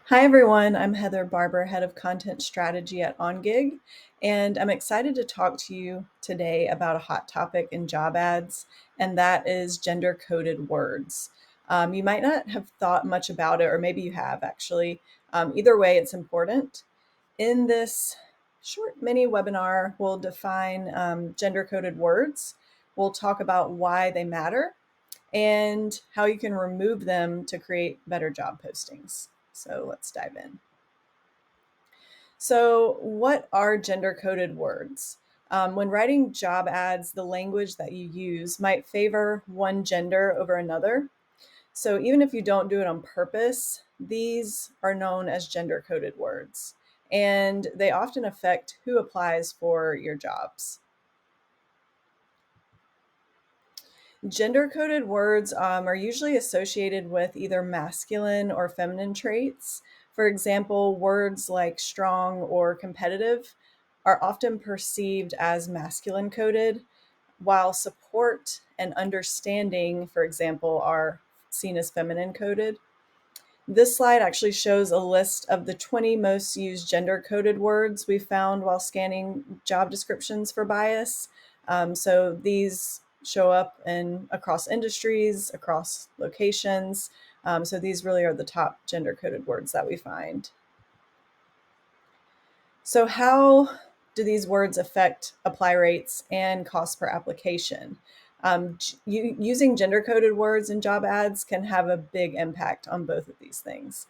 Hi, everyone. I'm Heather Barbour, Head of Content Strategy at Ongig, and I'm excited to talk to you today about a hot topic in job ads, and that is gender coded words. You might not have thought much about it, or maybe you have actually. Either way, it's important. In this short mini webinar, we'll define gender coded words. We'll talk about why they matter and how you can remove them to create better job postings. So let's dive in. So, what are gender coded words? When writing job ads, the language that you use might favor one gender over another. So, even if you don't do it on purpose, these are known as gender coded words, and they often affect who applies for your jobs. Gender coded words are usually associated with either masculine or feminine traits. For example, words like strong or competitive are often perceived as masculine coded, while support and understanding, for example, are seen as feminine coded. This slide actually shows a list of the 20 most used gender coded words we found while scanning job descriptions for bias. So these show up across industries, across locations. So these really are the top gender coded words that we find. So how do these words affect apply rates and cost per application? Using gender coded words in job ads can have a big impact on both of these things.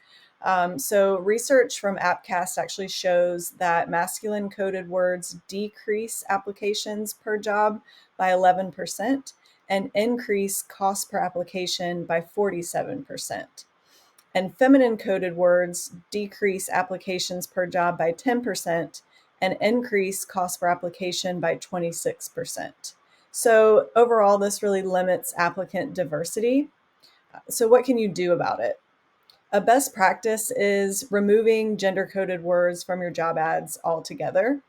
So research from Appcast actually shows that masculine coded words decrease applications per job by 11% and increase cost per application by 47%. And feminine coded words decrease applications per job by 10% and increase cost per application by 26%. So overall, this really limits applicant diversity. So what can you do about it? A best practice is removing gender coded words from your job ads altogether.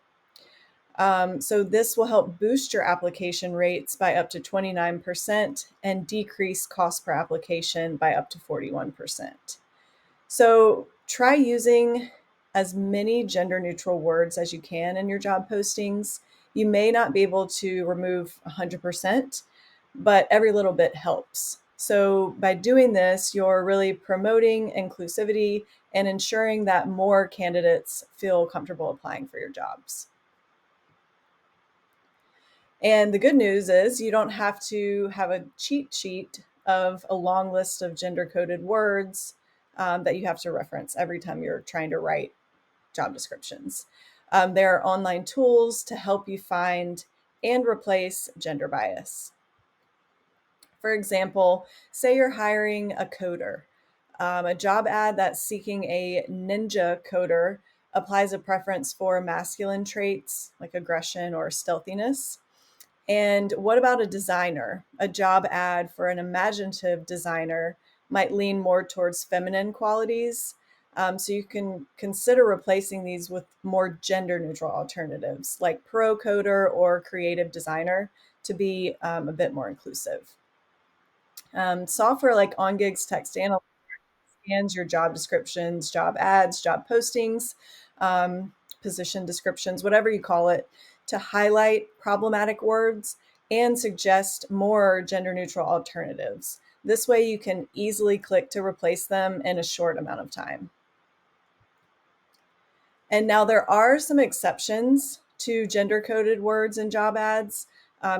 So this will help boost your application rates by up to 29% and decrease cost per application by up to 41%. So try using as many gender neutral words as you can in your job postings. You may not be able to remove 100%, but every little bit helps. So by doing this, you're really promoting inclusivity and ensuring that more candidates feel comfortable applying for your jobs. And the good news is you don't have to have a cheat sheet of a long list of gender coded words that you have to reference every time you're trying to write job descriptions. There are online tools to help you find and replace gender bias. For example, say you're hiring a coder. A job ad that's seeking a ninja coder applies a preference for masculine traits like aggression or stealthiness. And what about a designer? A job ad for an imaginative designer might lean more towards feminine qualities. So you can consider replacing these with more gender neutral alternatives like pro coder or creative designer to be a bit more inclusive. Software like Ongig's text analyzer scans your job descriptions, job ads, job postings, position descriptions, whatever you call it, to highlight problematic words and suggest more gender neutral alternatives. This way you can easily click to replace them in a short amount of time. And now there are some exceptions to gender coded words in job ads.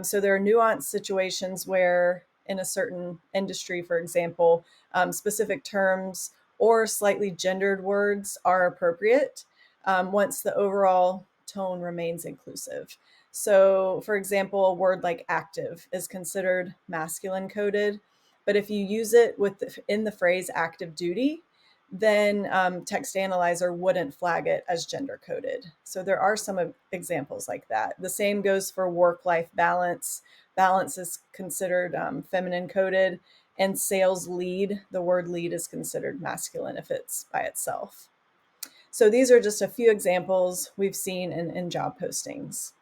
So there are nuanced situations where in a certain industry, for example, specific terms or slightly gendered words are appropriate once the overall tone remains inclusive. So, for example, a word like active is considered masculine coded, but if you use it in the phrase active duty, then text analyzer wouldn't flag it as gender coded. So there are some examples like that. The same goes for work-life balance. Balance is considered feminine coded, and sales lead, the word lead is considered masculine if it's by itself. So these are just a few examples we've seen in job postings.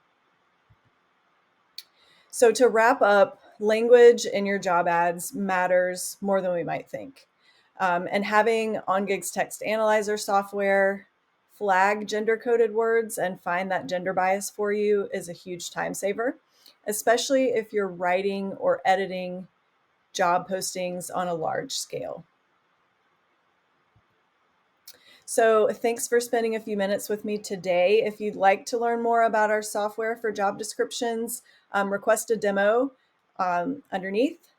So to wrap up, language in your job ads matters more than we might think. And having Ongig's text analyzer software flag gender coded words and find that gender bias for you is a huge time saver, especially if you're writing or editing job postings on a large scale. So thanks for spending a few minutes with me today. If you'd like to learn more about our software for job descriptions, request a demo underneath,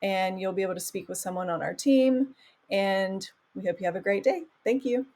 and you'll be able to speak with someone on our team. And we hope you have a great day. Thank you.